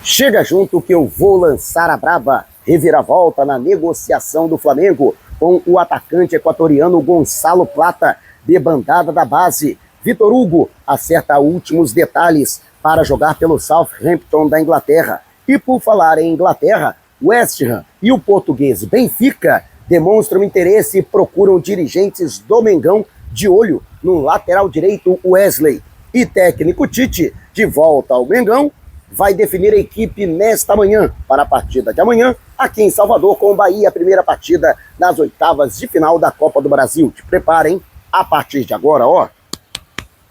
Chega junto que eu vou lançar a braba. Reviravolta na negociação do Flamengo com o atacante equatoriano Gonçalo Plata, debandada da base. Vitor Hugo acerta últimos detalhes para jogar pelo Southampton da Inglaterra. E por falar em Inglaterra, West Ham e o português Benfica demonstram interesse e procuram dirigentes do Mengão de olho no lateral direito Wesley. E técnico Tite, de volta ao Mengão, vai definir a equipe nesta manhã, para a partida de amanhã, aqui em Salvador, com o Bahia, a primeira partida nas oitavas de final da Copa do Brasil. Te preparem, a partir de agora, ó,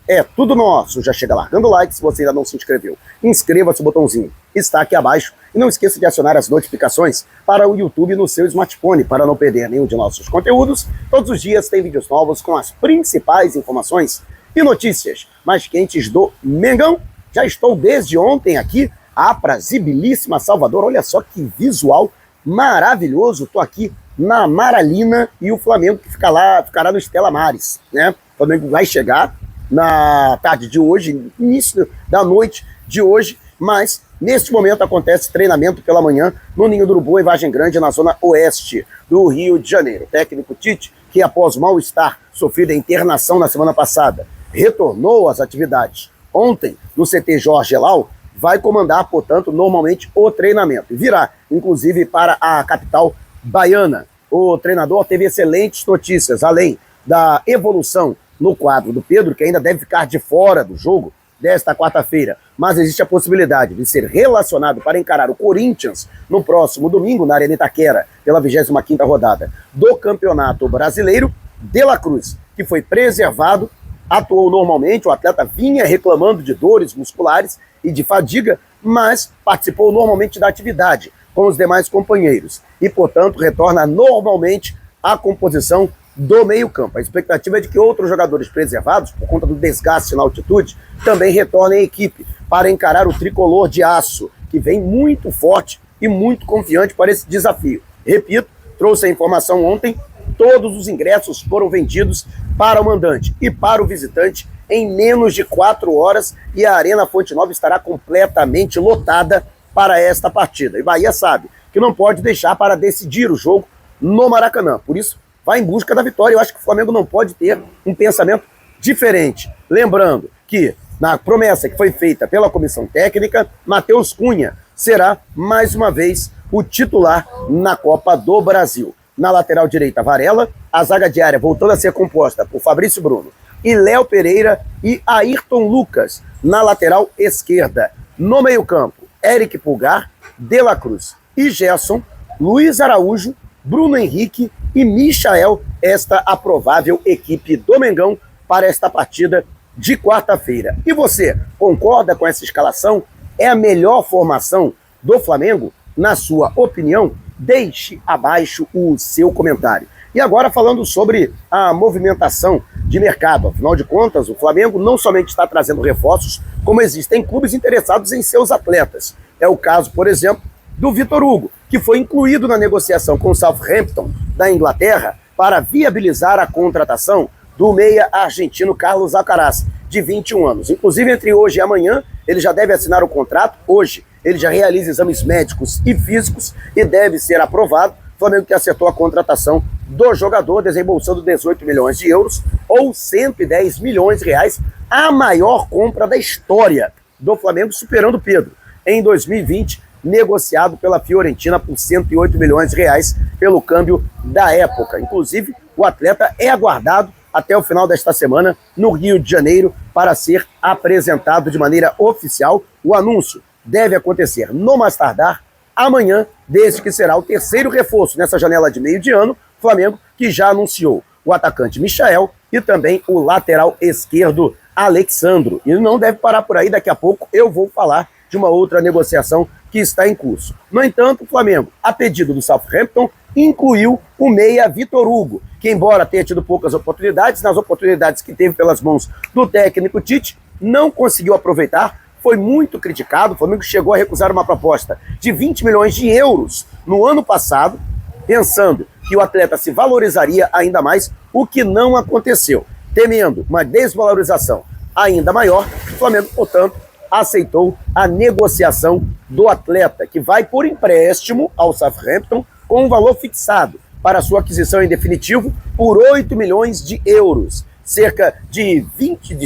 é tudo nosso. Já chega largando o like se você ainda não se inscreveu. Inscreva-se, o botãozinho está aqui abaixo. E não esqueça de acionar as notificações para o YouTube no seu smartphone, para não perder nenhum de nossos conteúdos. Todos os dias tem vídeos novos com as principais informações e notícias mais quentes do Mengão. Já estou desde ontem aqui, aprazibilíssima Salvador. Olha só que visual maravilhoso. Estou aqui na Maralina e o Flamengo que ficará no Stella Maris, né? O Flamengo vai chegar na tarde de hoje, início da noite de hoje, mas neste momento acontece treinamento pela manhã no Ninho do Urubu, em Vargem Grande, na zona oeste do Rio de Janeiro. O técnico Tite, que após mal-estar sofrido a internação na semana passada, retornou às atividades ontem no CT Jorge Elal, vai comandar, portanto, normalmente o treinamento. E virá, inclusive, para a capital baiana. O treinador teve excelentes notícias, além da evolução no quadro do Pedro, que ainda deve ficar de fora do jogo desta quarta-feira, mas existe a possibilidade de ser relacionado para encarar o Corinthians no próximo domingo, na Arena Itaquera, pela 25ª rodada do Campeonato Brasileiro. De la Cruz, que foi preservado, atuou normalmente, o atleta vinha reclamando de dores musculares e de fadiga, mas participou normalmente da atividade com os demais companheiros e, portanto, retorna normalmente à composição do meio-campo. A expectativa é de que outros jogadores preservados, por conta do desgaste na altitude, também retornem à equipe para encarar o tricolor de aço, que vem muito forte e muito confiante para esse desafio. Repito, trouxe a informação ontem, todos os ingressos foram vendidos para o mandante e para o visitante em menos de 4 horas e a Arena Fonte Nova estará completamente lotada para esta partida. E Bahia sabe que não pode deixar para decidir o jogo no Maracanã, por isso vai em busca da vitória. Eu acho que o Flamengo não pode ter um pensamento diferente. Lembrando que, na promessa que foi feita pela comissão técnica, Matheus Cunha será, mais uma vez, o titular na Copa do Brasil. Na lateral direita, Varela, a zaga diária voltando a ser composta por Fabrício Bruno e Léo Pereira e Ayrton Lucas na lateral esquerda. No meio-campo, Eric Pulgar, De la Cruz e Gerson, Luiz Araújo, Bruno Henrique e Michael, esta a provável equipe do Mengão para esta partida de quarta-feira. E você, concorda com essa escalação? É a melhor formação do Flamengo? Na sua opinião, deixe abaixo o seu comentário. E agora falando sobre a movimentação de mercado. Afinal de contas, o Flamengo não somente está trazendo reforços, como existem clubes interessados em seus atletas. É o caso, por exemplo, do Vitor Hugo, que foi incluído na negociação com o Southampton da Inglaterra para viabilizar a contratação do meia argentino Carlos Alcaraz, de 21 anos. Inclusive, entre hoje e amanhã, ele já deve assinar o contrato. Hoje, ele já realiza exames médicos e físicos e deve ser aprovado. O Flamengo que acertou a contratação do jogador, desembolsando 18 milhões de euros ou 110 milhões de reais, a maior compra da história do Flamengo, superando o Pedro. Em 2020, negociado pela Fiorentina por 108 milhões de reais pelo câmbio da época. Inclusive, o atleta é aguardado até o final desta semana no Rio de Janeiro para ser apresentado de maneira oficial. O anúncio deve acontecer no mais tardar amanhã, desde que será o terceiro reforço nessa janela de meio de ano. Flamengo que já anunciou o atacante Michael e também o lateral esquerdo Alexandro. E não deve parar por aí, daqui a pouco eu vou falar de uma outra negociação que está em curso. No entanto, o Flamengo, a pedido do Southampton, incluiu o meia Vitor Hugo, que embora tenha tido poucas oportunidades, nas oportunidades que teve pelas mãos do técnico Tite, não conseguiu aproveitar, foi muito criticado. O Flamengo chegou a recusar uma proposta de 20 milhões de euros no ano passado, pensando que o atleta se valorizaria ainda mais, o que não aconteceu. Temendo uma desvalorização ainda maior, o Flamengo, portanto, aceitou a negociação do atleta, que vai por empréstimo ao Southampton com um valor fixado para sua aquisição em definitivo por 8 milhões de euros, cerca de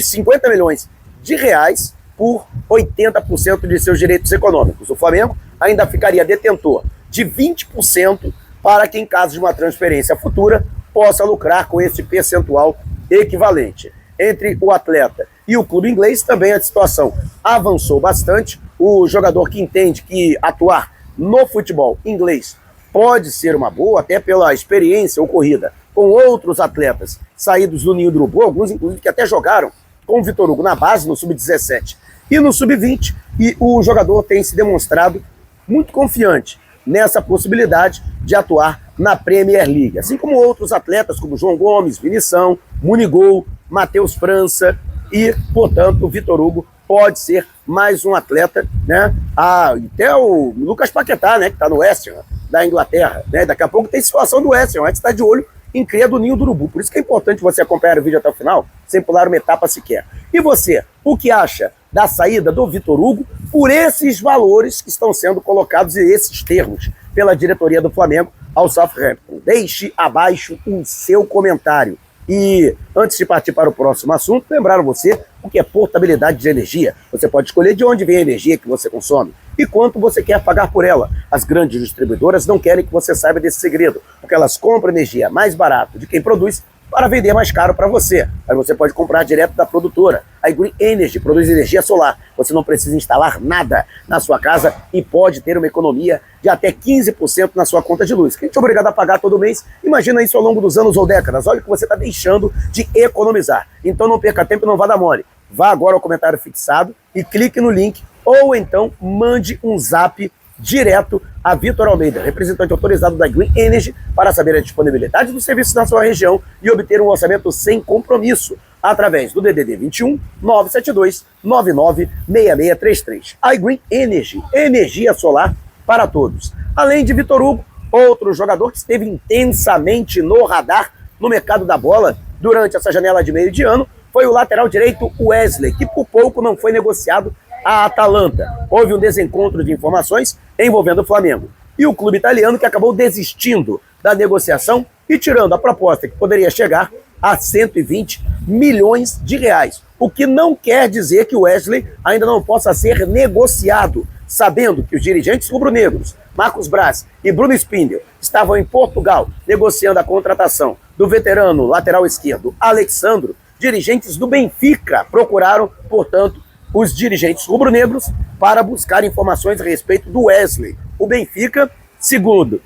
50 milhões de reais por 80% de seus direitos econômicos. O Flamengo ainda ficaria detentor de 20% para que, em caso de uma transferência futura, possa lucrar com esse percentual equivalente. Entre o atleta e o clube inglês também a situação avançou bastante. O jogador que entende que atuar no futebol inglês pode ser uma boa, até pela experiência ocorrida com outros atletas saídos do Ninho do Urubu, alguns inclusive que até jogaram com o Vitor Hugo na base, no Sub-17 e no Sub-20, e o jogador tem se demonstrado muito confiante nessa possibilidade de atuar na Premier League, assim como outros atletas como João Gomes, Vinição, Munigol, Matheus França e, portanto, o Vitor Hugo pode ser mais um atleta, né? Até o Lucas Paquetá, né, que está no West Ham da Inglaterra, né? Daqui a pouco tem situação do West Ham, a gente está de olho em cria do Ninho do Urubu. Por isso que é importante você acompanhar o vídeo até o final, sem pular uma etapa sequer. E você, o que acha da saída do Vitor Hugo por esses valores que estão sendo colocados e esses termos pela diretoria do Flamengo ao Southampton? Deixe abaixo o seu comentário. E antes de partir para o próximo assunto, lembraram você o que é portabilidade de energia. Você pode escolher de onde vem a energia que você consome e quanto você quer pagar por ela. As grandes distribuidoras não querem que você saiba desse segredo, porque elas compram energia mais barato de quem produz para vender mais caro para você. Mas você pode comprar direto da produtora. A Green Energy produz energia solar. Você não precisa instalar nada na sua casa e pode ter uma economia de até 15% na sua conta de luz, que a gente é obrigado a pagar todo mês. Imagina isso ao longo dos anos ou décadas. Olha o que você está deixando de economizar. Então não perca tempo e não vá dar mole. Vá agora ao comentário fixado e clique no link, ou então mande um zap direto a Vitor Almeida, representante autorizado da Green Energy, para saber a disponibilidade do serviço na sua região e obter um orçamento sem compromisso, através do DDD 21 972 99 6633. A Green Energy, energia solar para todos. Além de Vitor Hugo, outro jogador que esteve intensamente no radar no mercado da bola durante essa janela de meio de ano foi o lateral direito Wesley, que por pouco não foi negociado a Atalanta. Houve um desencontro de informações envolvendo o Flamengo e o clube italiano, que acabou desistindo da negociação e tirando a proposta que poderia chegar a 120 milhões de reais. O que não quer dizer que o Wesley ainda não possa ser negociado, sabendo que os dirigentes rubro-negros, Marcos Braz e Bruno Spindel, estavam em Portugal negociando a contratação do veterano lateral esquerdo Alexandro. Dirigentes do Benfica procuraram, portanto, os dirigentes rubro-negros para buscar informações a respeito do Wesley. O Benfica, segundo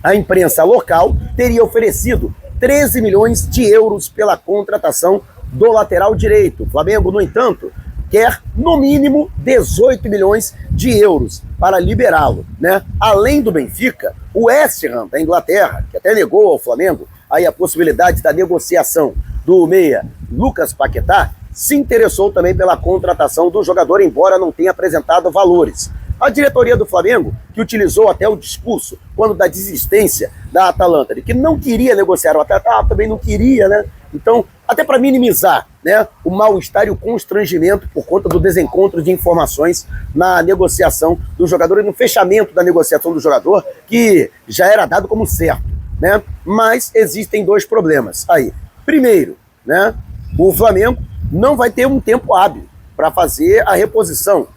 a imprensa local, teria oferecido 13 milhões de euros pela contratação do lateral direito. O Flamengo, no entanto, quer no mínimo 18 milhões de euros para liberá-lo, né? Além do Benfica, o West Ham da Inglaterra, que até negou ao Flamengo aí a possibilidade da negociação do meia Lucas Paquetá, se interessou também pela contratação do jogador, embora não tenha apresentado valores. A diretoria do Flamengo, que utilizou até o discurso, quando da desistência da Atalanta, de que não queria negociar o atleta, também não queria, né? Então, até para minimizar, né, o mal-estar e o constrangimento por conta do desencontro de informações na negociação do jogador e no fechamento da negociação do jogador, que já era dado como certo, né? Mas existem dois problemas aí. Primeiro, né, o Flamengo não vai ter um tempo hábil para fazer a reposição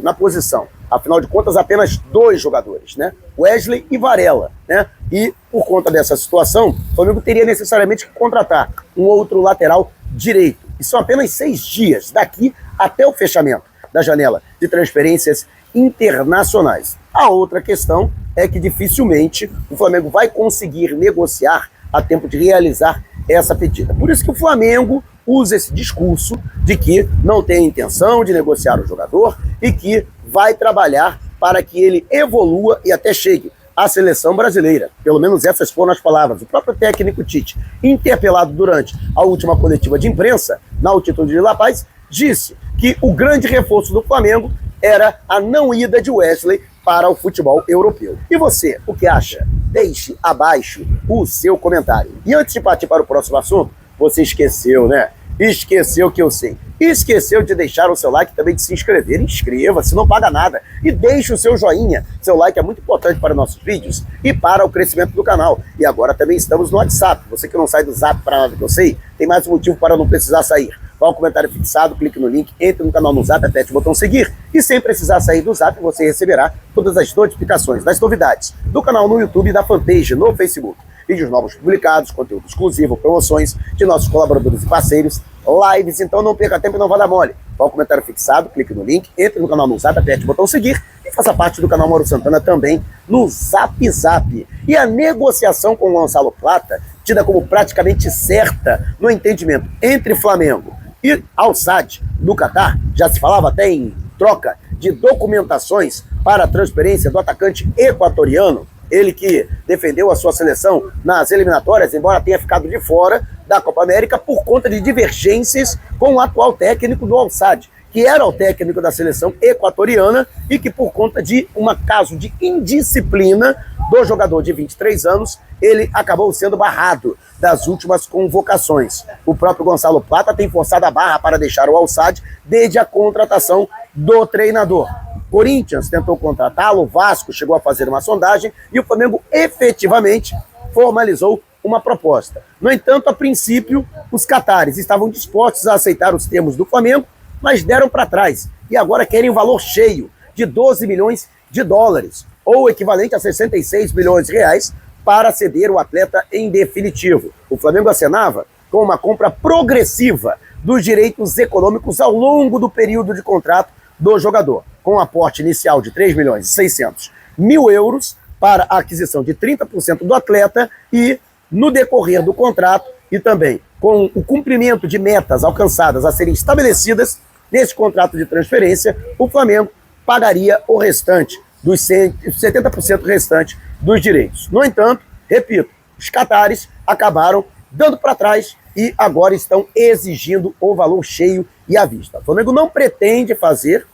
na posição. Afinal de contas, apenas dois jogadores, né? Wesley e Varela, né? E por conta dessa situação, o Flamengo teria necessariamente que contratar um outro lateral direito. E são apenas 6 dias daqui até o fechamento da janela de transferências internacionais. A outra questão é que dificilmente o Flamengo vai conseguir negociar a tempo de realizar essa pedida. Por isso que o Flamengo usa esse discurso de que não tem intenção de negociar o jogador e que vai trabalhar para que ele evolua e até chegue à seleção brasileira. Pelo menos essas foram as palavras. O próprio técnico Tite, interpelado durante a última coletiva de imprensa na altitude de La Paz, disse que o grande reforço do Flamengo era a não ida de Wesley para o futebol europeu. E você, o que acha? Deixe abaixo o seu comentário. E antes de partir para o próximo assunto, você esqueceu, né? Esqueceu que eu sei. Esqueceu de deixar o seu like e também de se inscrever. Inscreva-se, não paga nada. E deixe o seu joinha. Seu like é muito importante para nossos vídeos e para o crescimento do canal. E agora também estamos no WhatsApp. Você que não sai do Zap para nada que eu sei, tem mais um motivo para não precisar sair. Vá ao comentário fixado, clique no link, entre no canal no Zap, aperte o botão seguir. E sem precisar sair do Zap, você receberá todas as notificações das novidades do canal no YouTube e da fanpage no Facebook. Vídeos novos publicados, conteúdo exclusivo, promoções de nossos colaboradores e parceiros, lives, então não perca tempo e não vá dar mole. Vá ao comentário fixado, clique no link, entre no canal no Zap, aperte o botão seguir e faça parte do canal Mauro Santana também no Zap Zap. E a negociação com o Gonçalo Plata, tida como praticamente certa no entendimento entre Flamengo e Al-Sadd do Catar, já se falava até em troca de documentações para a transferência do atacante equatoriano, ele que defendeu a sua seleção nas eliminatórias, embora tenha ficado de fora da Copa América por conta de divergências com o atual técnico do Al-Sadd, que era o técnico da seleção equatoriana e que por conta de um caso de indisciplina do jogador de 23 anos, ele acabou sendo barrado das últimas convocações. O próprio Gonçalo Plata tem forçado a barra para deixar o Al-Sadd desde a contratação do treinador. Corinthians tentou contratá-lo, o Vasco chegou a fazer uma sondagem e o Flamengo efetivamente formalizou uma proposta. No entanto, a princípio, os catares estavam dispostos a aceitar os termos do Flamengo, mas deram para trás e agora querem o valor cheio de 12 milhões de dólares, ou equivalente a 66 milhões de reais, para ceder o atleta em definitivo. O Flamengo acenava com uma compra progressiva dos direitos econômicos ao longo do período de contrato do jogador, com um aporte inicial de 3 milhões e 600 mil euros para a aquisição de 30% do atleta e, no decorrer do contrato e também com o cumprimento de metas alcançadas a serem estabelecidas nesse contrato de transferência, o Flamengo pagaria o restante, dos 70% restante dos direitos. No entanto, repito, os catares acabaram dando para trás e agora estão exigindo o valor cheio e à vista. O Flamengo não pretende fazer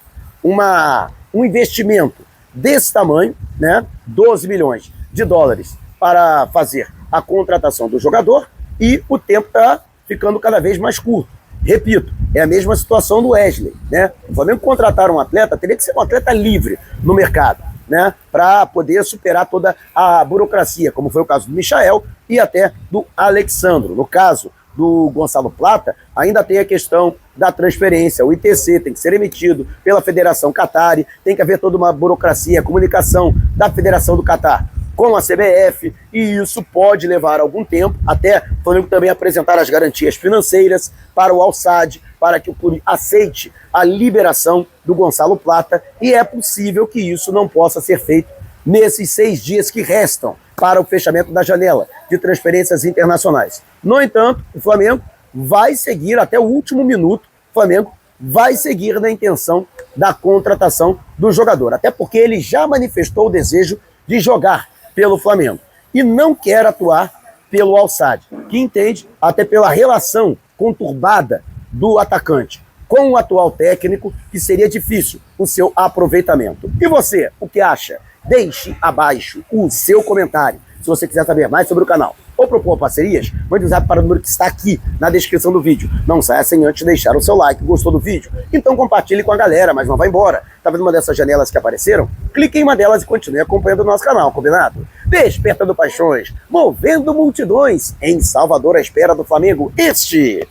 um investimento desse tamanho, né, 12 milhões de dólares para fazer a contratação do jogador e o tempo está ficando cada vez mais curto. Repito, é a mesma situação do Wesley, né? O Flamengo contratar um atleta, teria que ser um atleta livre no mercado, né, para poder superar toda a burocracia, como foi o caso do Michael e até do Alexandro. No caso do Gonçalo Plata, ainda tem a questão da transferência, o ITC tem que ser emitido pela Federação Qatari, tem que haver toda uma burocracia, comunicação da Federação do Catar com a CBF, e isso pode levar algum tempo, até o Flamengo também apresentar as garantias financeiras para o Al-Sadd, para que o clube aceite a liberação do Gonçalo Plata, e é possível que isso não possa ser feito nesses 6 dias que restam para o fechamento da janela de transferências internacionais. No entanto, o Flamengo vai seguir até o último minuto, o Flamengo vai seguir na intenção da contratação do jogador, até porque ele já manifestou o desejo de jogar pelo Flamengo e não quer atuar pelo Al-Sadd, que entende, até pela relação conturbada do atacante com o atual técnico, que seria difícil o seu aproveitamento. E você, o que acha? Deixe abaixo o seu comentário. Se você quiser saber mais sobre o canal ou propor parcerias, mande um zap para o número que está aqui na descrição do vídeo. Não saia sem antes deixar o seu like. Gostou do vídeo? Então compartilhe com a galera, mas não vá embora. Tá vendo uma dessas janelas que apareceram? Clique em uma delas e continue acompanhando o nosso canal, combinado? Despertando paixões, movendo multidões em Salvador à espera do Flamengo. Este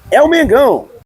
é o Mengão.